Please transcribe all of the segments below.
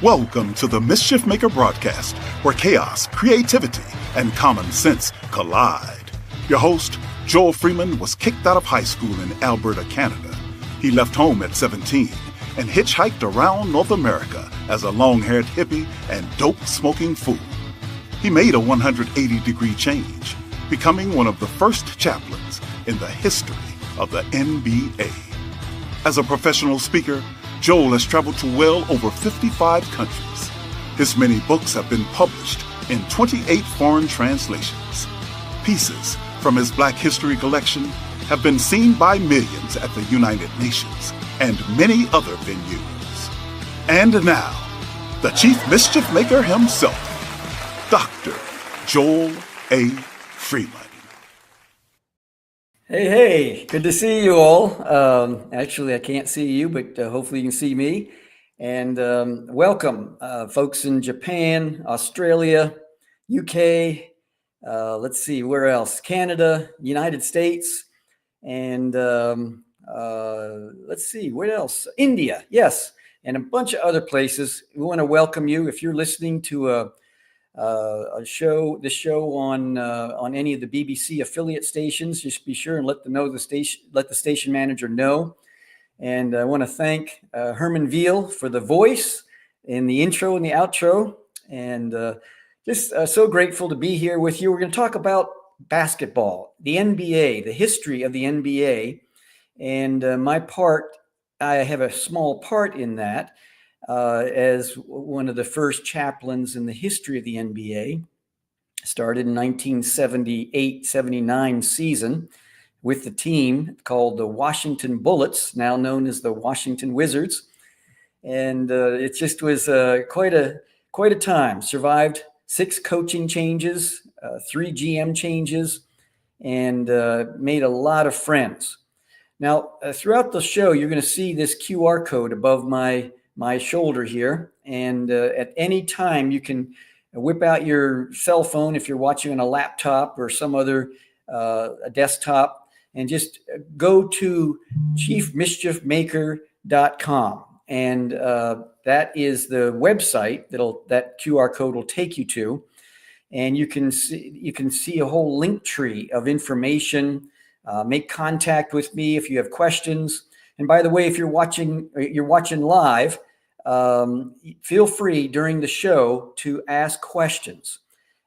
Welcome to the Mischief Maker broadcast, where chaos, creativity, and common sense collide. Your host, Joel Freeman, was kicked out of high school in Alberta, Canada. He left home at 17 and hitchhiked around North America as a long-haired hippie and dope-smoking fool. He made a 180-degree change, becoming one of the first chaplains in the history of the NBA. As a professional speaker, Joel has traveled to well over 55 countries. His many books have been published in 28 foreign translations. Pieces from his Black History collection have been seen by millions at the United Nations and many other venues. And now, the Chief Mischief Maker himself, Dr. Joel A. Freeman. Hey, good to see you all. Actually, I can't see you, but hopefully you can see me. And welcome, folks in Japan, Australia, UK, let's see, where else? Canada, United States, and let's see, where else? India, yes, and a bunch of other places. We want to welcome you. If you're listening to this show on any of the BBC affiliate stations, just be sure and let the station manager know. And I want to thank Herman Veal for the voice in the intro and the outro, and just so grateful to be here with you. We're going to talk about basketball, the NBA, the history of the NBA, and I have a small part in that. As one of the first chaplains in the history of the NBA, started in 1978-79 season with the team called the Washington Bullets, now known as the Washington Wizards. And it just was quite a time. Survived 6 coaching changes, 3 GM changes, and made a lot of friends. Now, throughout the show, you're going to see this QR code above my shoulder here, and at any time you can whip out your cell phone if you're watching on a laptop or some other a desktop, and just go to chiefmischiefmaker.com, and that is the website that QR code will take you to, and you can see a whole link tree of information. Make contact with me if you have questions. And by the way, if you're watching live, feel free during the show to ask questions.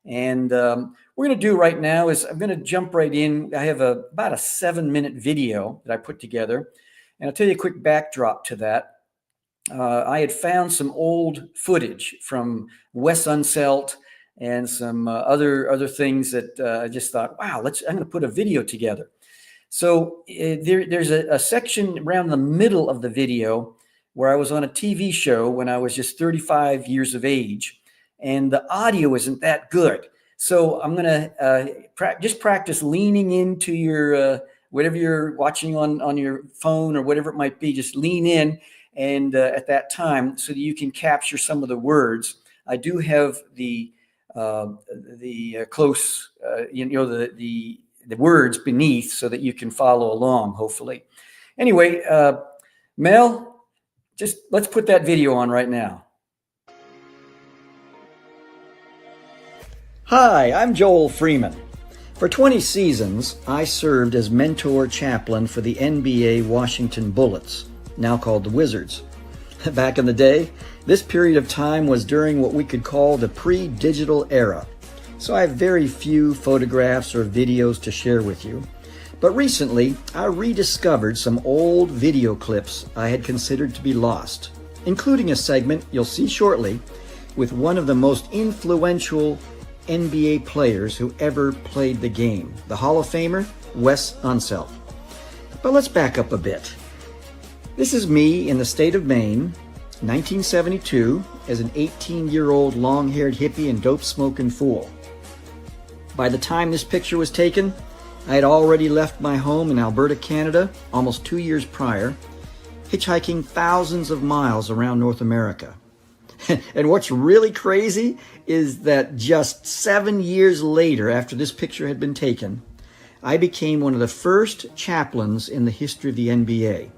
And we're going to do right now is I'm going to jump right in. I have about a 7-minute video that I put together, and I'll tell you a quick backdrop to that. I had found some old footage from Wes Unseld and some other things that I just thought, wow, I'm going to put a video together. So there's a section around the middle of the video where I was on a TV show when I was just 35 years of age, and the audio isn't that good. So I'm going to just practice leaning into your whatever you're watching on your phone or whatever it might be. Just lean in and at that time so that you can capture some of the words. I do have the close, the words beneath so that you can follow along, hopefully. Anyway, Mel, just let's put that video on right now. Hi, I'm Joel Freeman. For 20 seasons, I served as mentor chaplain for the NBA Washington Bullets, now called the Wizards. Back in the day, this period of time was during what we could call the pre-digital era. So I have very few photographs or videos to share with you. But recently, I rediscovered some old video clips I had considered to be lost, including a segment you'll see shortly with one of the most influential NBA players who ever played the game, the Hall of Famer, Wes Unseld. But let's back up a bit. This is me in the state of Maine, 1972, as an 18-year-old long-haired hippie and dope-smoking fool. By the time this picture was taken, I had already left my home in Alberta, Canada, almost 2 years prior, hitchhiking thousands of miles around North America. And what's really crazy is that just 7 years later, after this picture had been taken, I became one of the first chaplains in the history of the NBA.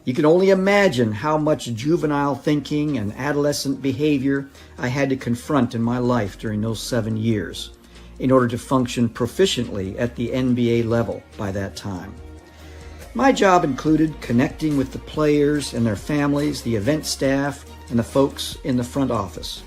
You can only imagine how much juvenile thinking and adolescent behavior I had to confront in my life during those 7 years in order to function proficiently at the NBA level by that time. My job included connecting with the players and their families, the event staff, and the folks in the front office.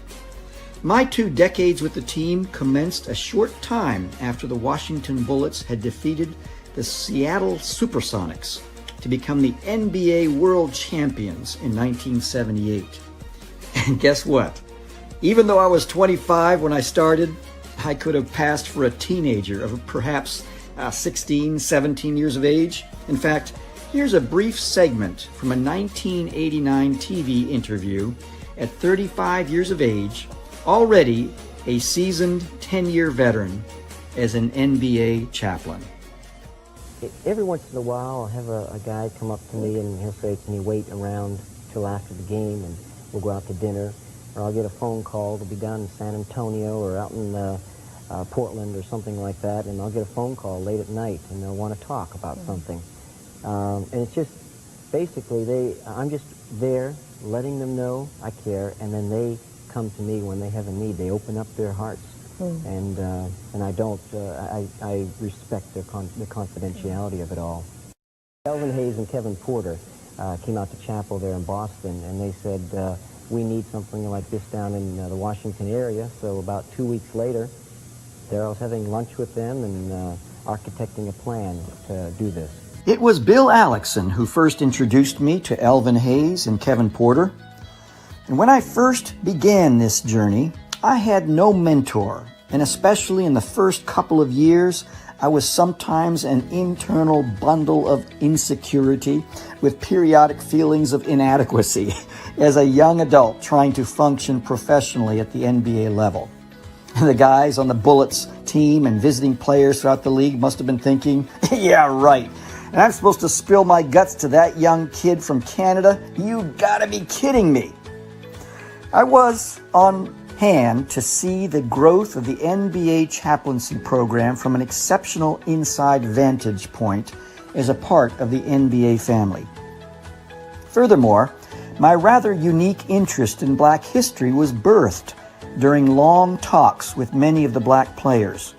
My 2 decades with the team commenced a short time after the Washington Bullets had defeated the Seattle Supersonics to become the NBA World Champions in 1978. And guess what? Even though I was 25 when I started, I could have passed for a teenager of perhaps 16, 17 years of age. In fact, here's a brief segment from a 1989 TV interview at 35 years of age, already a seasoned 10-year veteran as an NBA chaplain. Every once in a while, I'll have a guy come up to me and he'll say, "Can you wait around till after the game and we'll go out to dinner?" Or I'll get a phone call. They'll be down in San Antonio or out in Portland or something like that, and I'll get a phone call late at night and they'll want to talk about something. And it's just basically I'm just there letting them know I care, and then they come to me when they have a need. They open up their hearts. And I respect the confidentiality of it all. Elvin Hayes and Kevin Porter came out to chapel there in Boston, and they said, we need something like this down in the Washington area. So about 2 weeks later, there I was having lunch with them and architecting a plan to do this. It was Bill Alexson who first introduced me to Elvin Hayes and Kevin Porter. And when I first began this journey, I had no mentor, and especially in the first couple of years, I was sometimes an internal bundle of insecurity with periodic feelings of inadequacy as a young adult trying to function professionally at the NBA level. The guys on the Bullets team and visiting players throughout the league must have been thinking, yeah, right. And I'm supposed to spill my guts to that young kid from Canada? You gotta be kidding me. I was on hand to see the growth of the NBA chaplaincy program from an exceptional inside vantage point as a part of the NBA family. Furthermore, my rather unique interest in Black history was birthed during long talks with many of the Black players.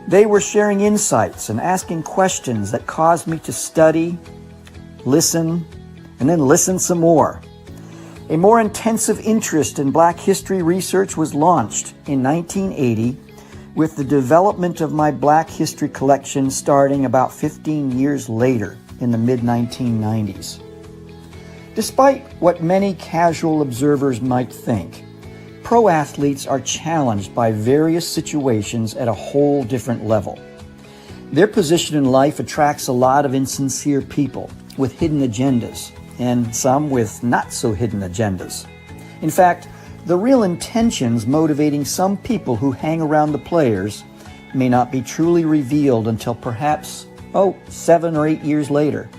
They were sharing insights and asking questions that caused me to study, listen, and then listen some more. A more intensive interest in Black history research was launched in 1980 with the development of my Black history collection starting about 15 years later in the mid-1990s. Despite what many casual observers might think, pro athletes are challenged by various situations at a whole different level. Their position in life attracts a lot of insincere people with hidden agendas, and some with not-so-hidden agendas. In fact, the real intentions motivating some people who hang around the players may not be truly revealed until perhaps, 7 or 8 years later.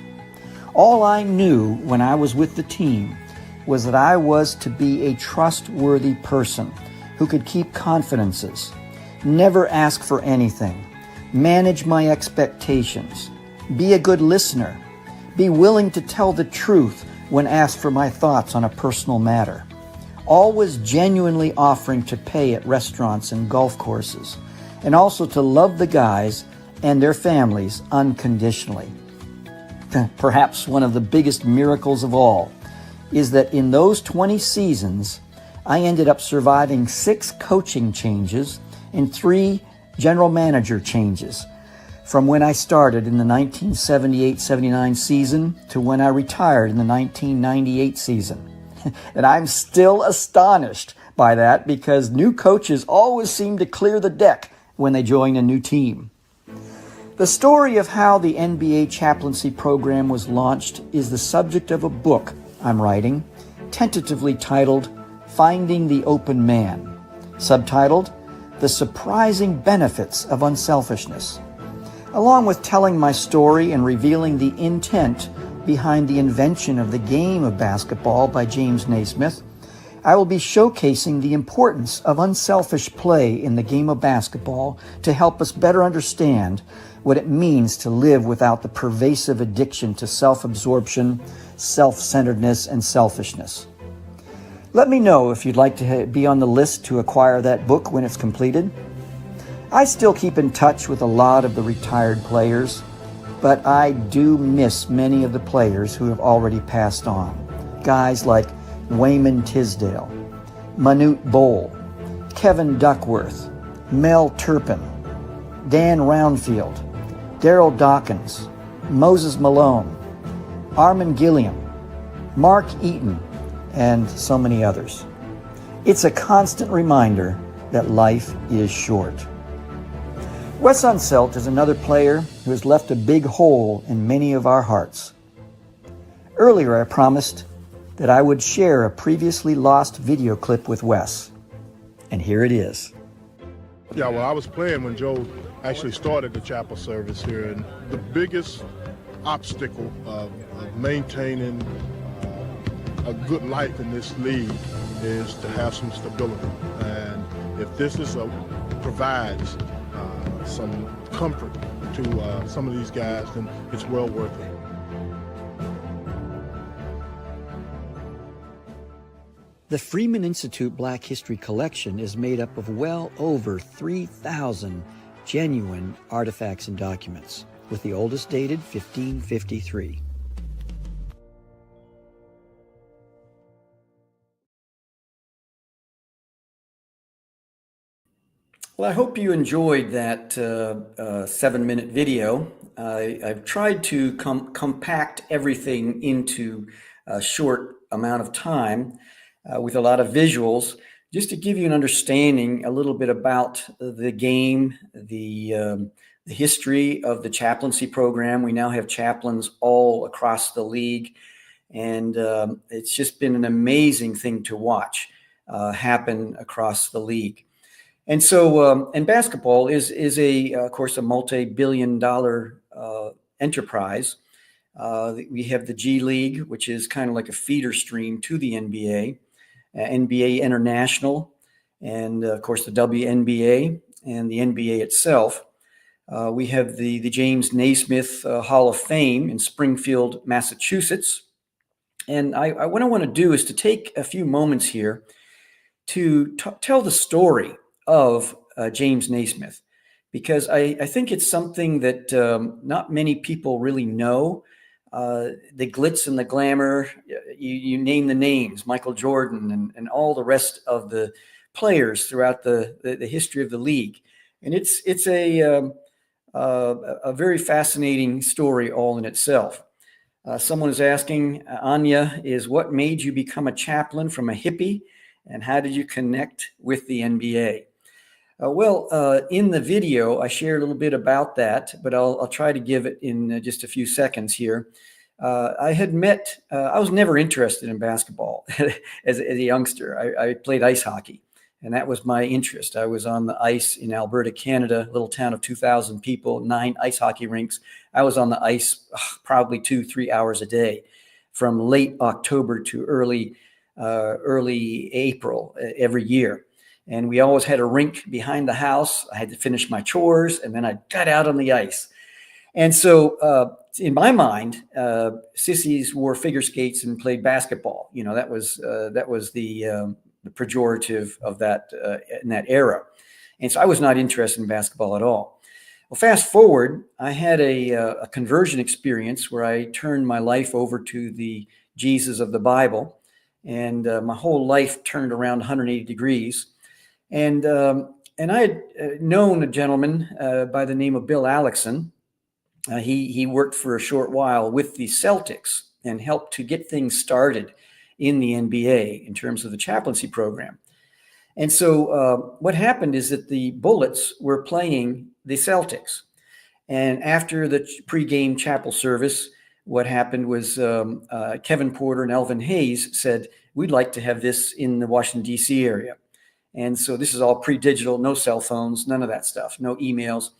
All I knew when I was with the team was that I was to be a trustworthy person who could keep confidences, never ask for anything, manage my expectations, be a good listener, be willing to tell the truth when asked for my thoughts on a personal matter, always genuinely offering to pay at restaurants and golf courses, and also to love the guys and their families unconditionally. Perhaps one of the biggest miracles of all is that in those 20 seasons, I ended up surviving 6 coaching changes and 3 general manager changes, from when I started in the 1978-79 season to when I retired in the 1998 season. And I'm still astonished by that because new coaches always seem to clear the deck when they join a new team. The story of how the NBA chaplaincy program was launched is the subject of a book I'm writing, tentatively titled Finding the Open Man, subtitled The Surprising Benefits of Unselfishness. Along with telling my story and revealing the intent behind the invention of the game of basketball by James Naismith, I will be showcasing the importance of unselfish play in the game of basketball to help us better understand what it means to live without the pervasive addiction to self-absorption, self-centeredness, and selfishness. Let me know if you'd like to be on the list to acquire that book when it's completed. I still keep in touch with a lot of the retired players, but I do miss many of the players who have already passed on. Guys like Wayman Tisdale, Manute Bowl, Kevin Duckworth, Mel Turpin, Dan Roundfield, Daryl Dawkins, Moses Malone, Armin Gilliam, Mark Eaton, and so many others. It's a constant reminder that life is short. Wes Unseld is another player who has left a big hole in many of our hearts. Earlier, I promised that I would share a previously lost video clip with Wes, and here it is. Yeah, well, I was playing when Joe actually started the chapel service here, and the biggest obstacle of maintaining a good life in this league is to have some stability. And if this provides some comfort to some of these guys, then it's well worth it. The Freeman Institute Black History Collection is made up of well over 3,000 genuine artifacts and documents, with the oldest dated 1553. Well, I hope you enjoyed that 7-minute video. I've tried to compact everything into a short amount of time with a lot of visuals, just to give you an understanding a little bit about the game, the history of the chaplaincy program. We now have chaplains all across the league, and it's just been an amazing thing to watch happen across the league. And so, and basketball is of course, a multi-billion-dollar enterprise. We have the G League, which is kind of like a feeder stream to the NBA, NBA International, and of course the WNBA and the NBA itself. We have the James Naismith Hall of Fame in Springfield, Massachusetts. And what I want to do is to take a few moments here to tell the story of James Naismith, because I think it's something that not many people really know. The glitz and the glamour, you name the names, Michael Jordan and all the rest of the players throughout the history of the league. And it's a very fascinating story all in itself. Someone is asking, Anya, is what made you become a chaplain from a hippie, and how did you connect with the NBA? In the video, I share a little bit about that, but I'll try to give it in just a few seconds here. I had met, I was never interested in basketball as a youngster. I played ice hockey, and that was my interest. I was on the ice in Alberta, Canada, little town of 2,000 people, 9 ice hockey rinks. I was on the ice probably 2-3 hours a day from late October to early April every year. And we always had a rink behind the house. I had to finish my chores, and then I got out on the ice. And so in my mind, sissies wore figure skates and played basketball. You know, that was the pejorative of that in that era. And so I was not interested in basketball at all. Well, fast forward, I had a conversion experience where I turned my life over to the Jesus of the Bible, and my whole life turned around 180 degrees. And I had known a gentleman by the name of Bill Alexson. He worked for a short while with the Celtics and helped to get things started in the NBA in terms of the chaplaincy program. And so what happened is that the Bullets were playing the Celtics. And after the pregame chapel service, what happened was Kevin Porter and Elvin Hayes said, we'd like to have this in the Washington, D.C. area. And so this is all pre-digital, no cell phones, none of that stuff, no emails.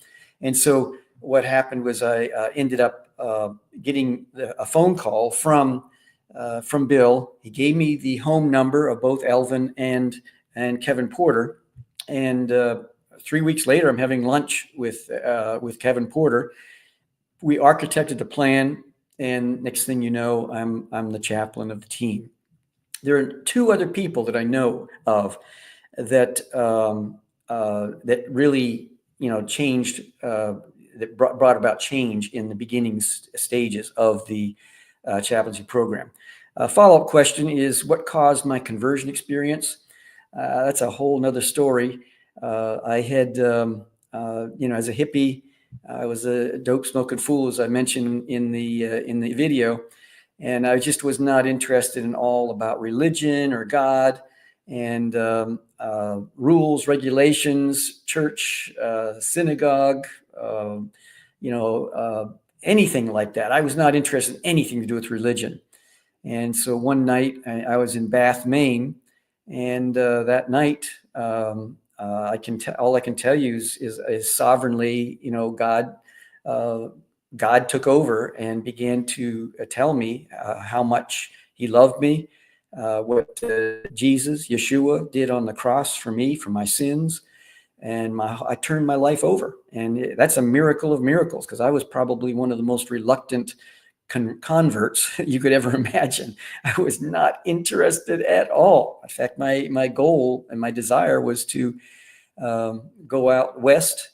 And so what happened was I ended up getting a phone call from Bill. He gave me the home number of both Elvin and Kevin Porter. And 3 weeks later, I'm having lunch with Kevin Porter. We architected the plan, and next thing you know, I'm the chaplain of the team. There are 2 other people that I know of that that really, changed, that brought about change in the beginning stages of the chaplaincy program. Follow-up question is, what caused my conversion experience? That's a whole nother story. I had, as a hippie, I was a dope smoking fool, as I mentioned in the video, and I just was not interested in all about religion or God and rules, regulations, church, synagogue, anything like that. I was not interested in anything to do with religion. And so one night I was in Bath, Maine, and that night all I can tell you is sovereignly, God took over and began to tell me how much He loved me, what Jesus, Yeshua, did on the cross for me, for my sins. And I turned my life over. And that's a miracle of miracles, because I was probably one of the most reluctant converts you could ever imagine. I was not interested at all. In fact, my goal and my desire was to go out west,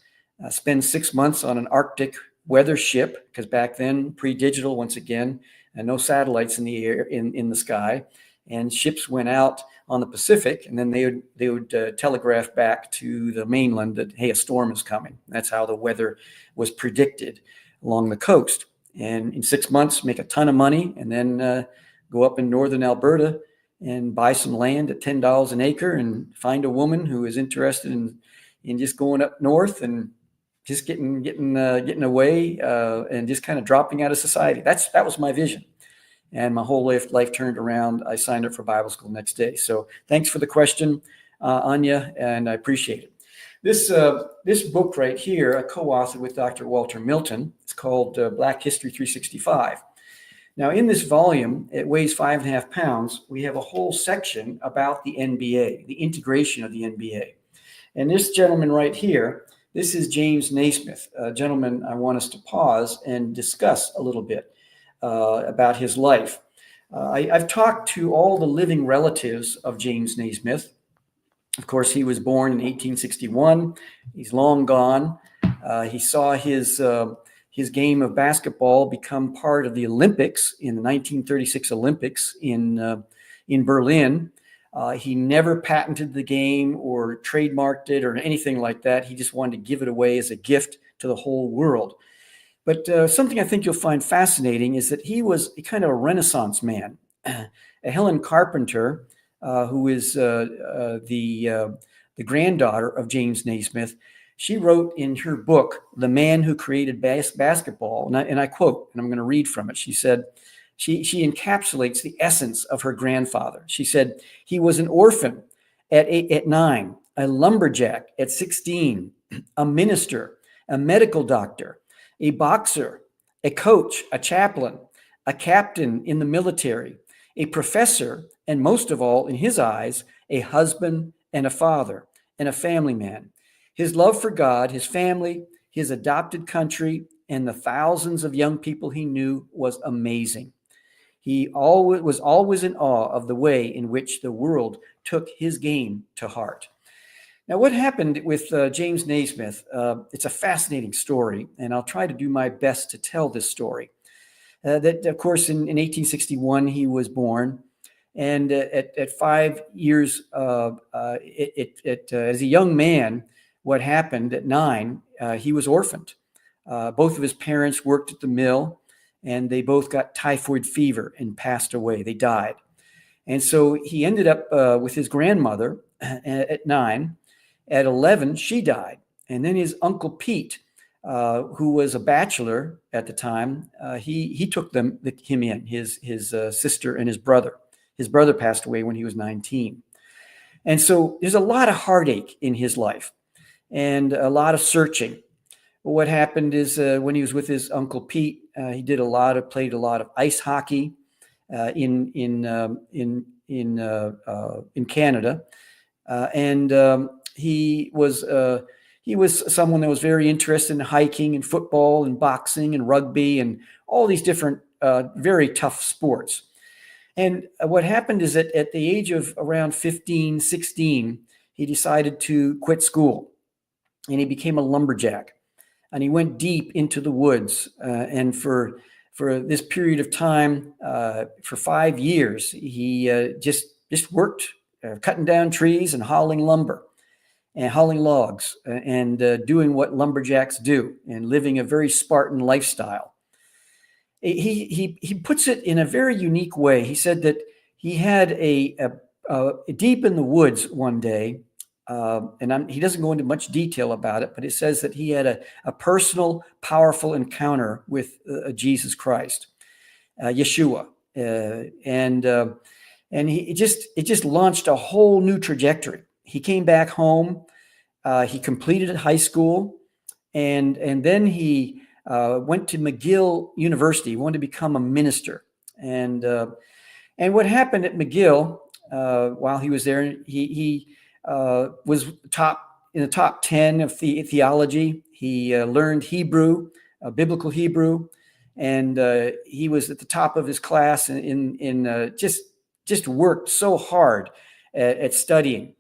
spend 6 months on an Arctic weather ship, because back then, pre-digital once again, and no satellites in the air, in the sky, and ships went out on the Pacific, and then they would telegraph back to the mainland that, hey, a storm is coming. That's how the weather was predicted along the coast. And in 6 months, make a ton of money, and then go up in northern Alberta and buy some land at $10 an acre, and find a woman who is interested in just going up north and just getting away and just kind of dropping out of society. That was my vision. And my whole life turned around. I signed up for Bible school next day. So thanks for the question, Anya, and I appreciate it. This book right here, I co-authored with Dr. Walter Milton. It's called Black History 365. Now, in this volume, it weighs 5.5 pounds. We have a whole section about the NBA, the integration of the NBA. And this gentleman right here, this is James Naismith, a gentleman I want us to pause and discuss a little bit about his life. I've talked to all the living relatives of James Naismith. Of course, he was born in 1861. He's long gone. He saw his game of basketball become part of the Olympics in the 1936 Olympics in Berlin. He never patented the game or trademarked it or anything like that. He just wanted to give it away as a gift to the whole world. But something I think you'll find fascinating is that he was a kind of a Renaissance man. Helen Carpenter, who is the granddaughter of James Naismith, she wrote in her book, The Man Who Created Basketball, and I quote, and I'm going to read from it. She said, she encapsulates the essence of her grandfather. She said, he was an orphan at 9, a lumberjack at 16, a minister, a medical doctor, a boxer, a coach, a chaplain, a captain in the military, a professor, and most of all, in his eyes, a husband and a father and a family man. His love for God, his family, his adopted country, and the thousands of young people he knew was amazing. He was always in awe of the way in which the world took his game to heart. Now, what happened with James Naismith, it's a fascinating story, and I'll try to do my best to tell this story. That, of course, in 1861, he was born, and at 5 years, as a young man, what happened at 9, he was orphaned. Both of his parents worked at the mill, and they both got typhoid fever and passed away. They died. And so he ended up with his grandmother at 9. At 11, she died. And then his Uncle Pete, who was a bachelor at the time, he took him in, his sister and his brother. His brother passed away when he was 19. And so there's a lot of heartache in his life and a lot of searching. But what happened is when he was with his Uncle Pete, he played a lot of ice hockey in Canada, and he was he was someone that was very interested in hiking and football and boxing and rugby and all these different very tough sports. And what happened is that at the age of around 15, 16, he decided to quit school, and he became a lumberjack. And he went deep into the woods. And for this period of time, for 5 years, he just worked cutting down trees and hauling lumber and hauling logs and doing what lumberjacks do and living a very Spartan lifestyle. He puts it in a very unique way. He said that he had a deep in the woods one day, and he doesn't go into much detail about it, but it says that he had a personal, powerful encounter with Jesus Christ, Yeshua, and it just launched a whole new trajectory. He came back home, he completed high school, and then he went to McGill University. He wanted to become a minister, and what happened at McGill while he was there, he was in the top 10 of theology. He learned Hebrew, biblical Hebrew, and he was at the top of his class in just worked so hard at studying.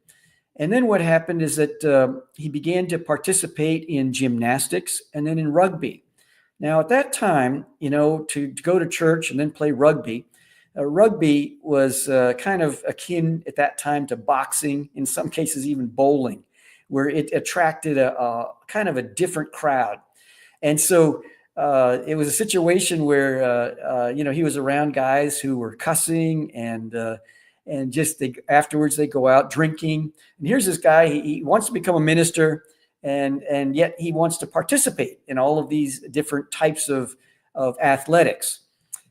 And then what happened is that he began to participate in gymnastics and then in rugby. Now, at that time, to go to church and then play rugby, rugby was kind of akin at that time to boxing, in some cases even bowling, where it attracted a kind of a different crowd. And so it was a situation where, he was around guys who were cussing and just afterwards they go out drinking. And here's this guy, he wants to become a minister, and yet he wants to participate in all of these different types of athletics.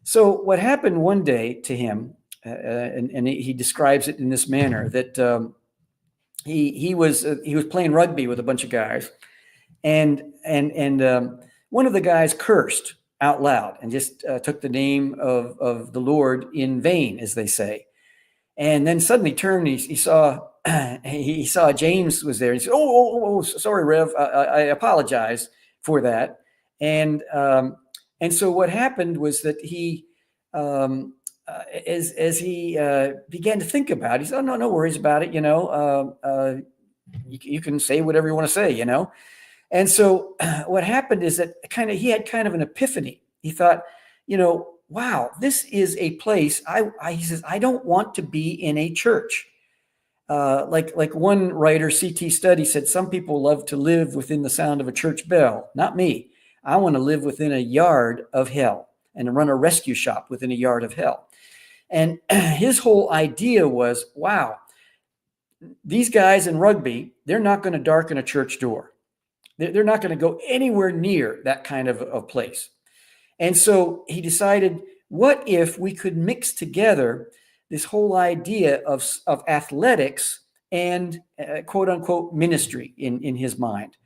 So what happened one day to him, and he describes it in this manner, that he was playing rugby with a bunch of guys, and one of the guys cursed out loud and just took the name of the Lord in vain, as they say. And then suddenly turned, he saw James was there. He said, "Oh, sorry, Rev. I apologize for that." And so what happened was that he, as he began to think about it, he said, "Oh, no worries about it. You can say whatever you want to say, And so what happened is that he had kind of an epiphany. He thought, wow, this is a place. He says, I don't want to be in a church. Like one writer, C.T. Study, said, some people love to live within the sound of a church bell. Not me. I want to live within a yard of hell and run a rescue shop within a yard of hell. And his whole idea was, wow, these guys in rugby, they're not going to darken a church door. They're not going to go anywhere near that kind of place. And so he decided, what if we could mix together this whole idea of athletics and quote unquote ministry in his mind.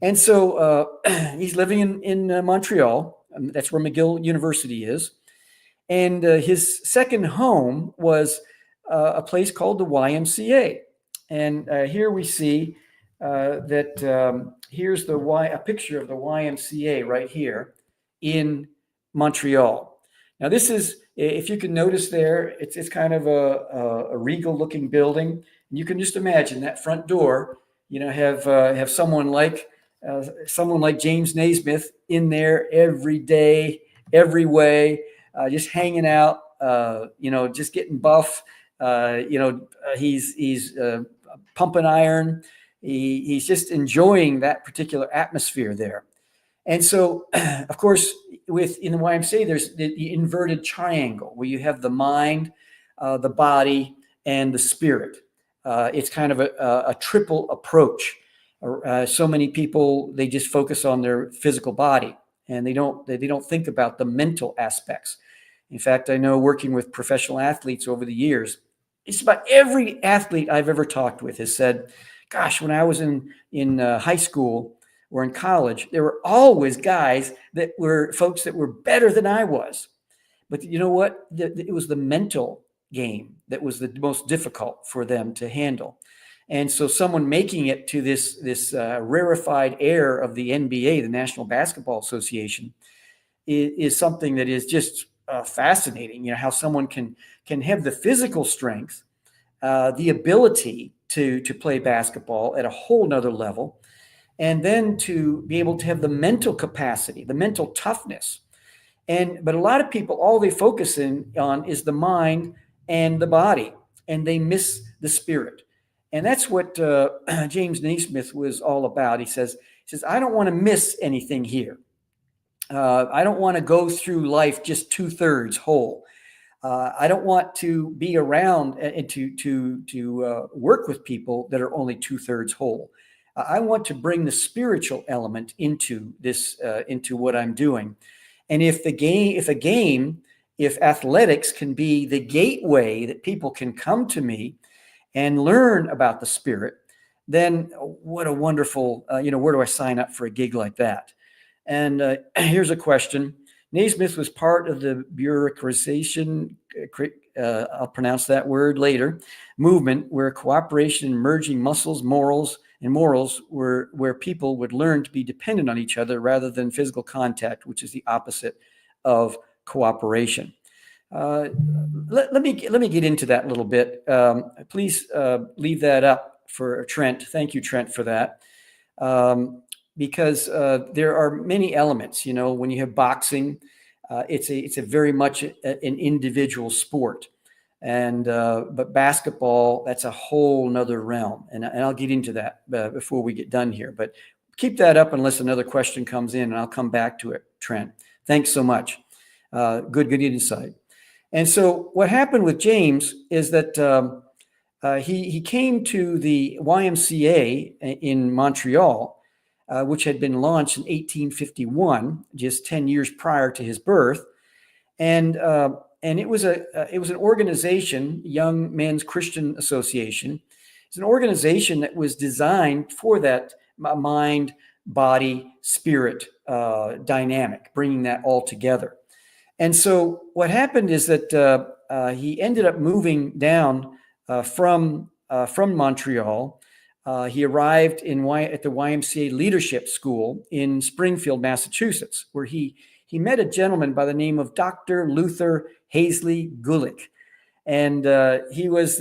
And so he's living in Montreal. That's where McGill University is. And his second home was a place called the YMCA. And here we see that here's a picture of the YMCA right here in Montreal. Now this is, if you can notice there, it's kind of a regal looking building. And you can just imagine that front door, have someone like James Naismith in there every day, every way, just hanging out, just getting buff. He's pumping iron. He's just enjoying that particular atmosphere there. And so, of course, in the YMCA, there's the inverted triangle where you have the mind, the body, and the spirit. It's kind of a triple approach. So many people, they just focus on their physical body, and they don't think about the mental aspects. In fact, I know, working with professional athletes over the years, it's about every athlete I've ever talked with has said, gosh, when I was in high school or in college, there were always guys that were folks that were better than I was. But you know what? It was the mental game that was the most difficult for them to handle. And so someone making it to this rarefied air of the NBA, the National Basketball Association, is something that is just fascinating. How someone can have the physical strength, the ability to play basketball at a whole nother level, and then to be able to have the mental capacity, the mental toughness. But a lot of people, all they focus on is the mind and the body, and they miss the spirit. And that's what James Naismith was all about. He says, I don't want to miss anything here. I don't want to go through life just 2/3 whole. I don't want to be around and to work with people that are only 2/3 whole. I want to bring the spiritual element into this, into what I'm doing. And if athletics can be the gateway that people can come to me and learn about the spirit, then what a wonderful, where do I sign up for a gig like that? And here's a question. Naismith was part of the bureaucratization, I'll pronounce that word later, movement where cooperation and merging morals were where people would learn to be dependent on each other rather than physical contact, which is the opposite of cooperation. Let me get into that a little bit. Please leave that up for Trent. Thank you, Trent, for that. Because there are many elements. When you have boxing, it's a very much an individual sport, but basketball, that's a whole nother realm, and I'll get into that before we get done here. But keep that up unless another question comes in, and I'll come back to it, Trent. Thanks so much. Good insight. And so what happened with James is that he came to the YMCA in Montreal, which had been launched in 1851, just 10 years prior to his birth, and it was an organization, Young Men's Christian Association. It's an organization that was designed for that mind, body, spirit dynamic, bringing that all together. And so what happened is that he ended up moving down from Montreal. He arrived at the YMCA Leadership School in Springfield, Massachusetts, where he met a gentleman by the name of Dr. Luther Hazley Gulick. And he was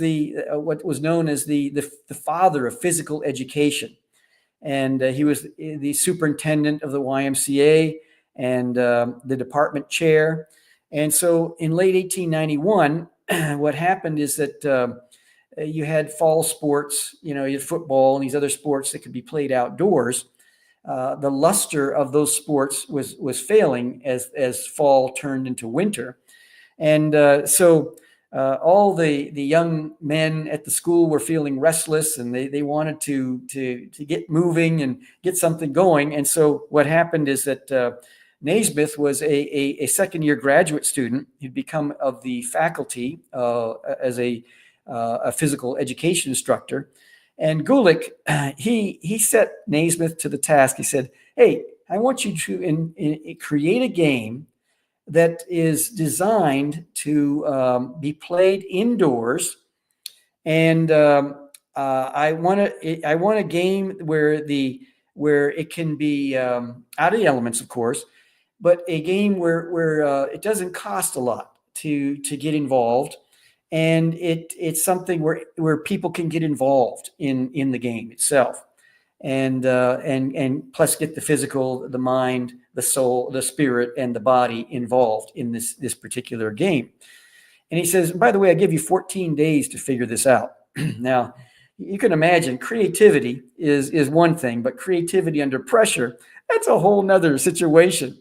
what was known as the father of physical education. And he was the superintendent of the YMCA and the department chair. And so in late 1891, what happened is that you had fall sports, you had football and these other sports that could be played outdoors. The luster of those sports was failing as fall turned into winter. And so all the young men at the school were feeling restless, and they wanted to get moving and get something going. And so what happened is that Naismith was a second-year graduate student who'd become of the faculty as a physical education instructor. And Gulick, he set Naismith to the task. He said, hey, I want you to create a game that is designed to be played indoors. And I want a game where it can be out of the elements, of course, but a game where it doesn't cost a lot to get involved. And it's something where people can get involved in the game itself, and plus get the physical, the mind, the soul, the spirit, and the body involved in this particular game. And he says, by the way, I give you 14 days to figure this out. Now, you can imagine creativity is one thing, but creativity under pressure, that's a whole nother situation.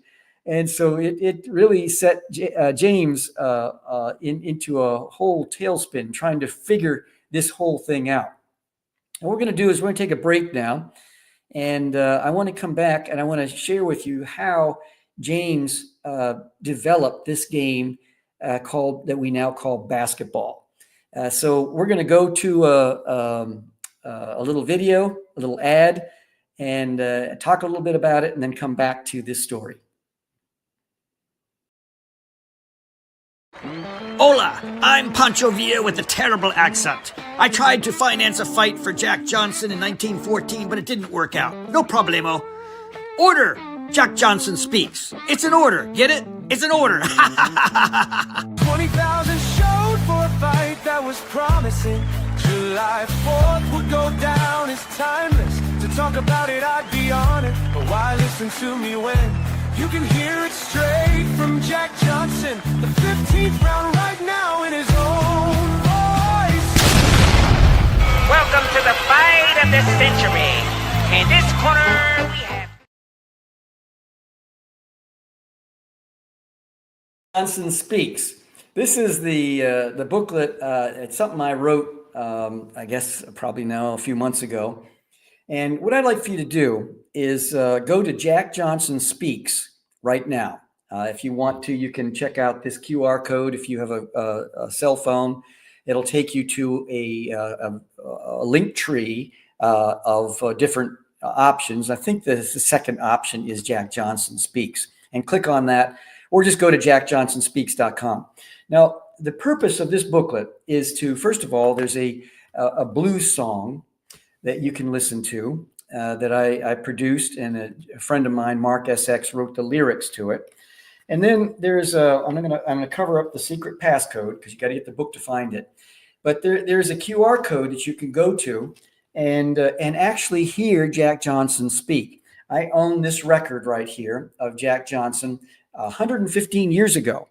And so it really set James into a whole tailspin trying to figure this whole thing out. And what we're going to do is we're going to take a break now. And I want to come back and I want to share with you how James developed this game that we now call basketball. So we're going to go to a little video, a little ad, and talk a little bit about it, and then come back to this story. Hola, I'm Pancho Villa with a terrible accent. I tried to finance a fight for Jack Johnson in 1914, but it didn't work out. No problemo. Order! Jack Johnson speaks. It's an order. Get it? It's an order. 20,000 showed for a fight that was promising. July 4th would go down as timeless. To talk about it, I'd be honored. But why listen to me when you can hear it straight from Jack Johnson? The 15th round right now in his own voice. Welcome to the fight of the century. In this corner, we have Johnson Speaks. This is the booklet. It's something I wrote, I guess probably now a few months ago. And what I'd like for you to do is go to Jack Johnson Speaks right now. If you want to, you can check out this QR code. If you have a cell phone, it'll take you to a link tree of different options. I think the second option is Jack Johnson Speaks, and click on that, or just go to jackjohnsonspeaks.com. Now, the purpose of this booklet is to, first of all, there's a blues song that you can listen to that I produced, and a friend of mine, Mark SX, wrote the lyrics to it. And then there's I'm gonna cover up the secret passcode because you got to get the book to find it. But there's a QR code that you can go to and actually hear Jack Johnson speak. I own this record right here of Jack Johnson 115 years ago.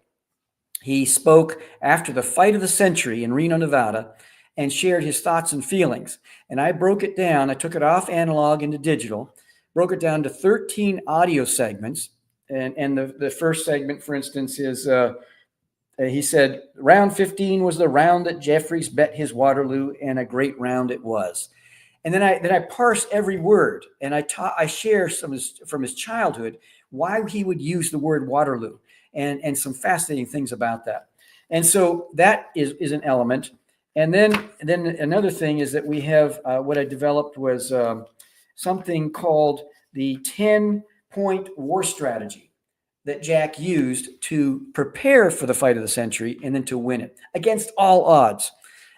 He spoke after the fight of the century in Reno, Nevada, and shared his thoughts and feelings. And I broke it down. I took it off analog into digital, broke it down to 13 audio segments. And the first segment, for instance, is he said, round 15 was the round that Jeffries bet his Waterloo, and a great round it was. And then I parse every word, and I share some from his childhood, why he would use the word Waterloo, and some fascinating things about that. And so that is an element. And then another thing is that we have what I developed was something called the 10-point war strategy that Jack used to prepare for the fight of the century and then to win it against all odds.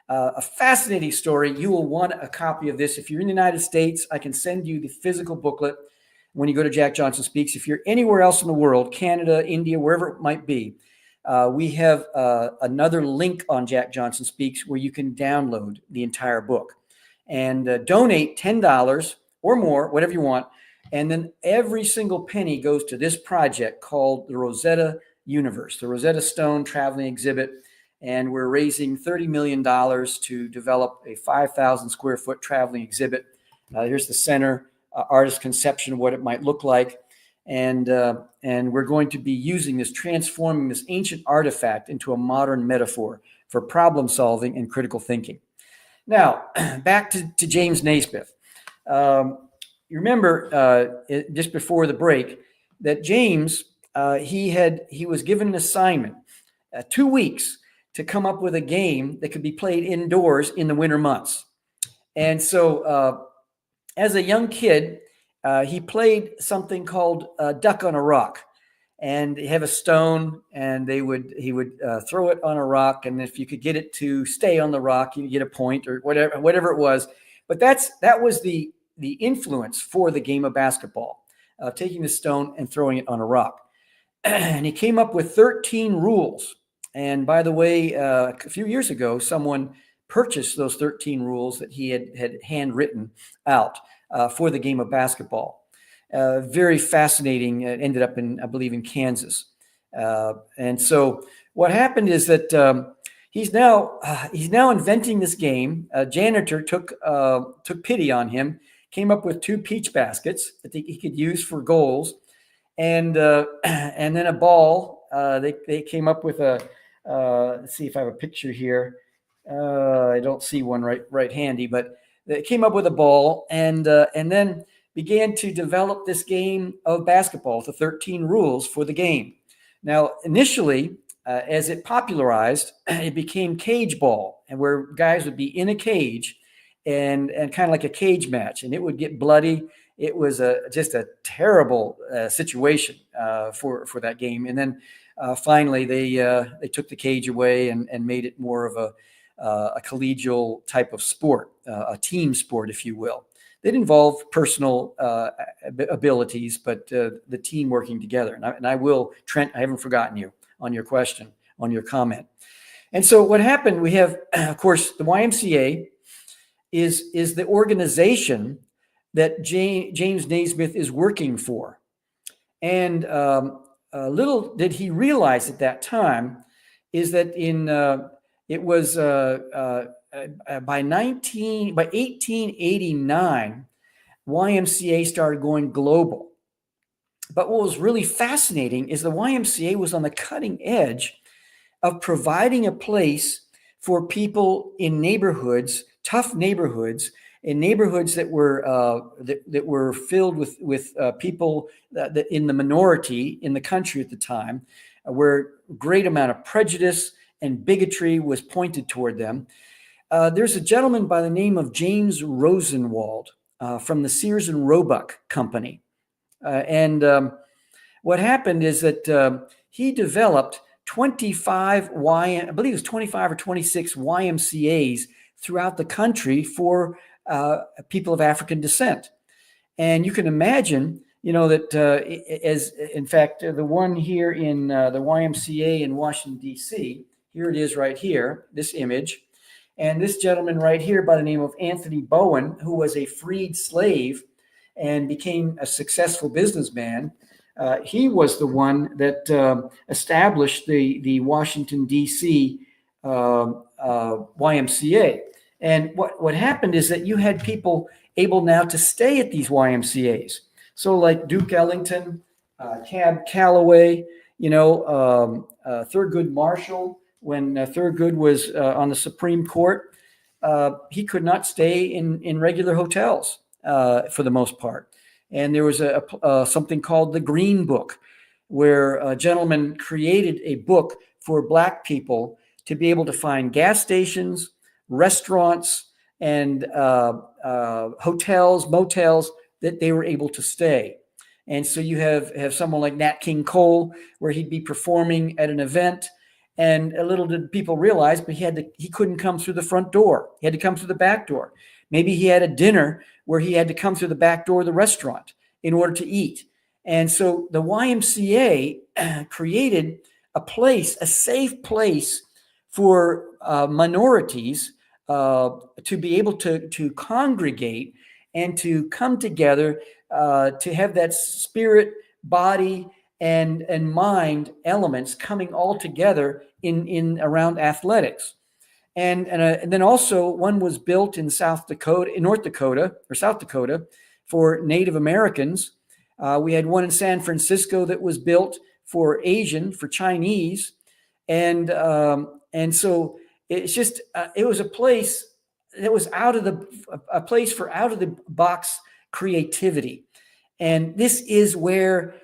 A fascinating story. You will want a copy of this. If you're in the United States, I can send you the physical booklet when you go to Jack Johnson Speaks. If you're anywhere else in the world, Canada, India, wherever it might be, we have another link on Jack Johnson Speaks where you can download the entire book and donate $10 or more, whatever you want. And then every single penny goes to this project called the Rosetta Universe, the Rosetta Stone Traveling Exhibit. And we're raising $30 million to develop a 5,000 square foot traveling exhibit. Here's the center, artist conception of what it might look like. And we're going to be using this, transforming this ancient artifact into a modern metaphor for problem solving and critical thinking. Now, back to James Naismith. You remember just before the break that James, he was given an assignment, 2 weeks to come up with a game that could be played indoors in the winter months. And so as a young kid, he played something called Duck on a Rock. And they have a stone, and he would throw it on a rock, and if you could get it to stay on the rock, you get a point or whatever it was. But that was the influence for the game of basketball, taking the stone and throwing it on a rock. And he came up with 13 rules. And by the way, a few years ago, someone purchased those 13 rules that he had handwritten out for the game of basketball. Very fascinating. It ended up in, I believe, in Kansas. And so what happened is that he's now inventing this game. A janitor took pity on him, came up with 2 peach baskets that he could use for goals, and then a ball. They came up with a. Let's see if I have a picture here. I don't see one right handy, but they came up with a ball and then began to develop this game of basketball, the 13 rules for the game. Now, initially, as it popularized, it became cage ball, and where guys would be in a cage and kind of like a cage match, and it would get bloody. It was just a terrible situation for that game. And then finally they took the cage away and made it more of a collegial type of sport, a team sport, if you will. That involved personal abilities, but the team working together. And I will, Trent, I haven't forgotten you on your question, on your comment. And so what happened, we have, of course, the YMCA is the organization that James Naismith is working for. And little did he realize at that time is that it was by 1889, YMCA started going global. But what was really fascinating is the YMCA was on the cutting edge of providing a place for people in neighborhoods, tough neighborhoods, in neighborhoods that were filled with people that in the minority in the country at the time, where a great amount of prejudice and bigotry was pointed toward them. There's a gentleman by the name of James Rosenwald from the Sears and Roebuck Company. What happened is that he developed 25 I believe it was 25 or 26 YMCAs throughout the country for people of African descent. And you can imagine, that as in fact, the one here in the YMCA in Washington, D.C., here it is right here, this image. And this gentleman right here by the name of Anthony Bowen, who was a freed slave and became a successful businessman, he was the one that established the Washington, D.C. YMCA. And what happened is that you had people able now to stay at these YMCAs. So like Duke Ellington, Cab Calloway, Thurgood Marshall, when Thurgood was on the Supreme Court, he could not stay in regular hotels for the most part. And there was something called the Green Book, where a gentleman created a book for Black people to be able to find gas stations, restaurants, and hotels, motels that they were able to stay. And so you have someone like Nat King Cole, where he'd be performing at an event, and a little did people realize, but he couldn't come through the front door. He had to come through the back door. Maybe he had a dinner where he had to come through the back door of the restaurant in order to eat. And so the YMCA created a safe place for minorities to be able to congregate and to come together to have that spirit, body, and mind elements coming all together in around athletics. And then also one was built in South Dakota for Native Americans. We had one in San Francisco that was built for Asian, for Chinese. And so it's just, it was a place that was a place for out of the box creativity. And this is where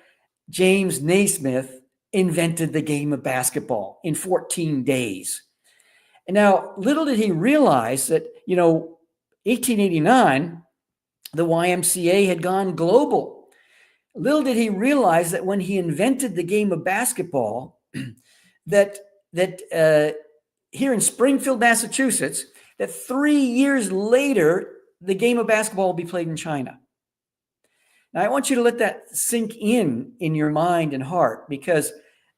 James Naismith invented the game of basketball in 14 days. And now, little did he realize that, 1889, the YMCA had gone global. Little did he realize that when he invented the game of basketball, that here in Springfield, Massachusetts, that 3 years later, the game of basketball will be played in China. Now, I want you to let that sink in your mind and heart, because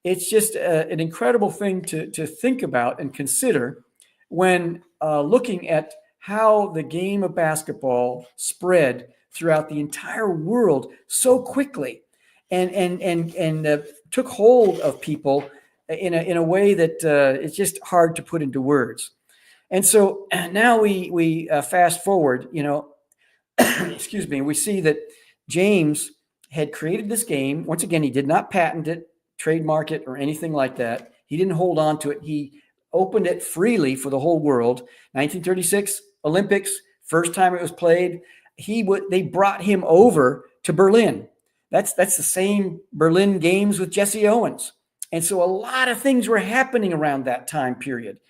it's just an incredible thing to think about and consider when looking at how the game of basketball spread throughout the entire world so quickly and took hold of people in a way that it's just hard to put into words. And so now we fast forward, excuse me, we see that James had created this game. Once again, he did not patent it, trademark it, or anything like that. He didn't hold on to it. He opened it freely for the whole world. 1936 Olympics, first time it was played. They brought him over to Berlin. That's the same Berlin Games with Jesse Owens. And so a lot of things were happening around that time period.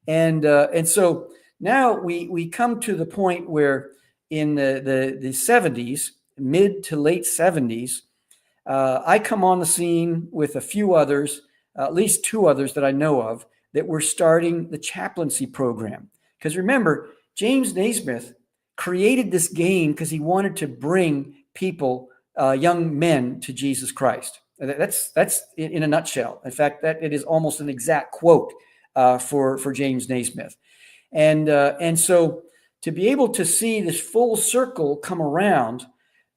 And so now we come to the point where in the 70s, mid to late 70s, I come on the scene with a few others, at least 2 others that I know of, that were starting the chaplaincy program. Because remember, James Naismith created this game because he wanted to bring people, young men, to Jesus Christ. That's in a nutshell. In fact, that it is almost an exact quote for James Naismith. And so to be able to see this full circle come around,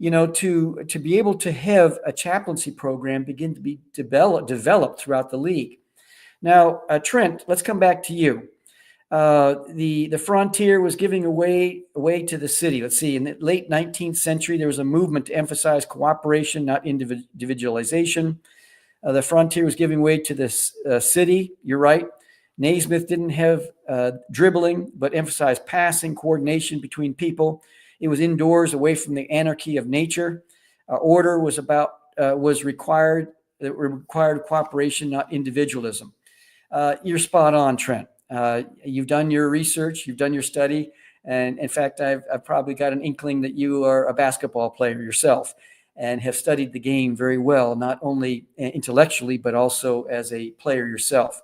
to be able to have a chaplaincy program begin to be developed throughout the league. Now, Trent, let's come back to you. The frontier was giving away to the city. Let's see, in the late 19th century, there was a movement to emphasize cooperation, not individualization. The frontier was giving way to this city. You're right. Naismith didn't have dribbling, but emphasized passing, coordination between people. It was indoors, away from the anarchy of nature. Order was required. It required cooperation, not individualism. You're spot on, Trent. You've done your research, you've done your study, and in fact, I've probably got an inkling that you are a basketball player yourself and have studied the game very well, not only intellectually, but also as a player yourself.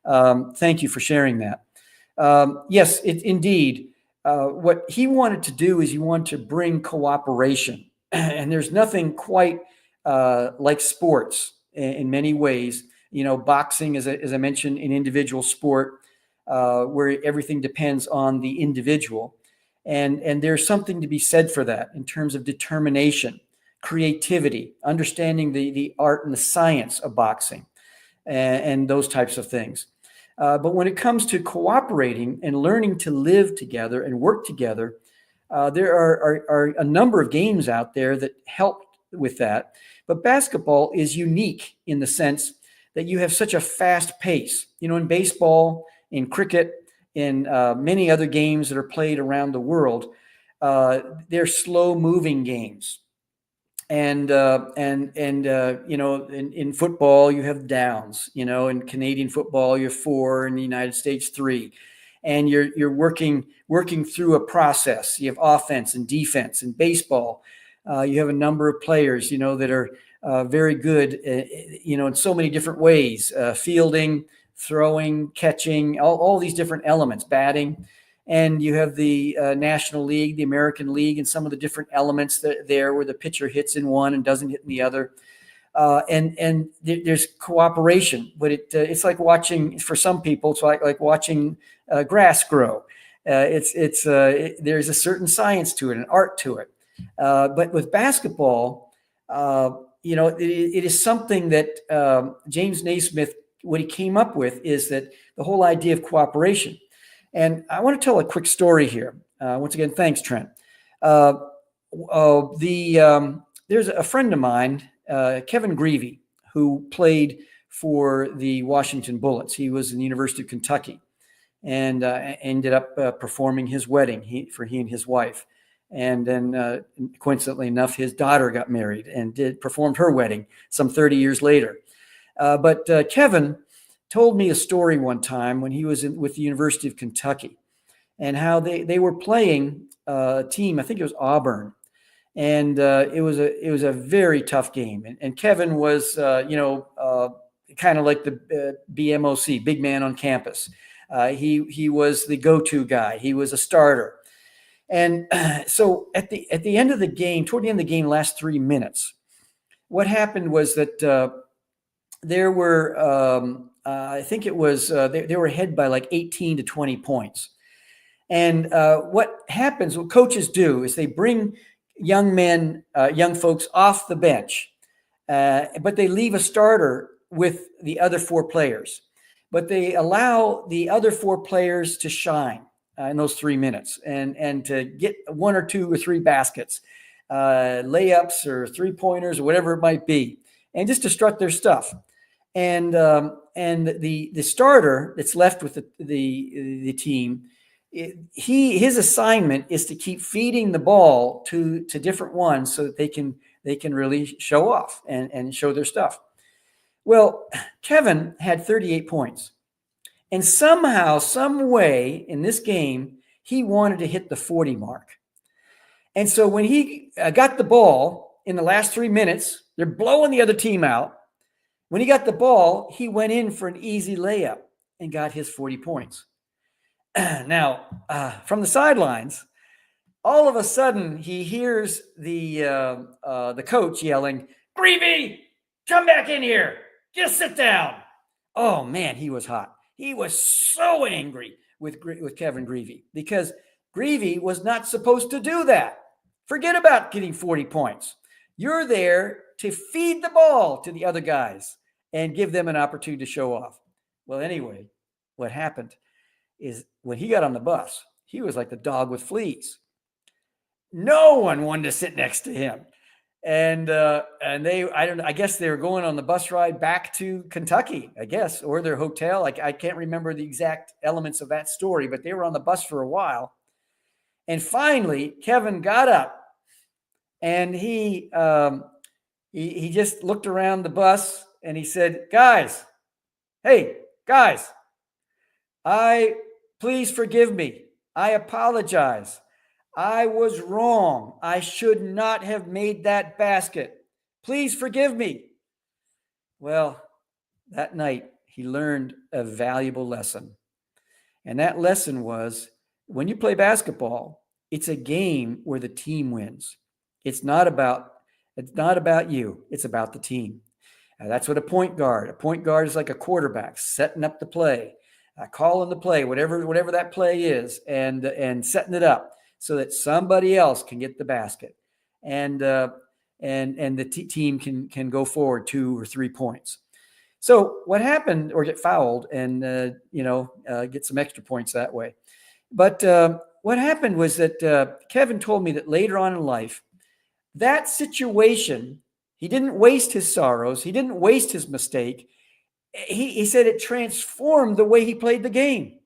Thank you for sharing that. Yes, indeed. What he wanted to do is he wanted to bring cooperation. And there's nothing quite like sports in many ways. Boxing, as I mentioned, an individual sport where everything depends on the individual. And there's something to be said for that in terms of determination, creativity, understanding the art and the science of boxing, and those types of things. But when it comes to cooperating and learning to live together and work together, there are a number of games out there that help with that. But basketball is unique in the sense that you have such a fast pace. In baseball, in cricket, in many other games that are played around the world, they're slow-moving games. And in football, you have downs. In Canadian football, you have 4. In the United States, 3. And you're working through a process. You have offense and defense. In baseball, you have a number of players, that are very good, in so many different ways: fielding, throwing, catching, all these different elements, batting. And you have the National League, the American League, and some of the different elements there where the pitcher hits in one and doesn't hit in the other. And there's cooperation, but it's like watching, for some people, it's like watching grass grow. There's a certain science to it, an art to it. But with basketball, it is something that James Naismith, what he came up with is that the whole idea of cooperation. And I want to tell a quick story here. Once again, thanks, Trent. There's a friend of mine, Kevin Greavy, who played for the Washington Bullets. He was in the University of Kentucky and ended up performing his wedding for he and his wife. And then coincidentally enough, his daughter got married and performed her wedding some 30 years later. But Kevin told me a story one time when he was with the University of Kentucky, and how they were playing a team. I think it was Auburn, and it was a very tough game. And Kevin was kind of like the BMOC, big man on campus. He was the go-to guy. He was a starter. And so at the end of the game, toward the end of the game, last 3 minutes, what happened was that there were I think it was they were ahead by like 18 to 20 points. And what happens, what coaches do is they bring young folks off the bench, but they leave a starter with the other 4 players. But they allow the other 4 players to shine in those 3 minutes and to get 1 or 2 or 3 baskets, layups or 3-pointers or whatever it might be, and just to strut their stuff. And the starter that's left with the team, his assignment is to keep feeding the ball to different ones so that they can really show off and show their stuff. Well, Kevin had 38 points, and somehow, some way in this game, he wanted to hit the 40 mark. And so when he got the ball in the last 3 minutes, they're blowing the other team out. When he got the ball, he went in for an easy layup and got his 40 points. Now, from the sidelines, all of a sudden he hears the coach yelling, "Greavy, come back in here. Just sit down." Oh man, he was hot. He was so angry with Kevin Greavy because Greavy was not supposed to do that. Forget about getting 40 points. You're there to feed the ball to the other guys and give them an opportunity to show off. Well, anyway, what happened is when he got on the bus, he was like the dog with fleas. No one wanted to sit next to him. And I guess they were going on the bus ride back to Kentucky, I guess, or their hotel. I can't remember the exact elements of that story, but they were on the bus for a while. And finally, Kevin got up and he just looked around the bus and he said, "Hey, guys, please forgive me. I apologize. I was wrong. I should not have made that basket. Please forgive me." Well, that night he learned a valuable lesson. And that lesson was, when you play basketball, it's a game where the team wins. It's not about you. It's about the team. That's what a point guard is like a quarterback, setting up the play, calling the play, whatever that play is, and setting it up so that somebody else can get the basket, and the team can go forward 2 or 3 points. So what happened, or get fouled and get some extra points that way. But what happened was that Kevin told me that later on in life, that situation, he didn't waste his sorrows, he didn't waste his mistake. He said it transformed the way he played the game.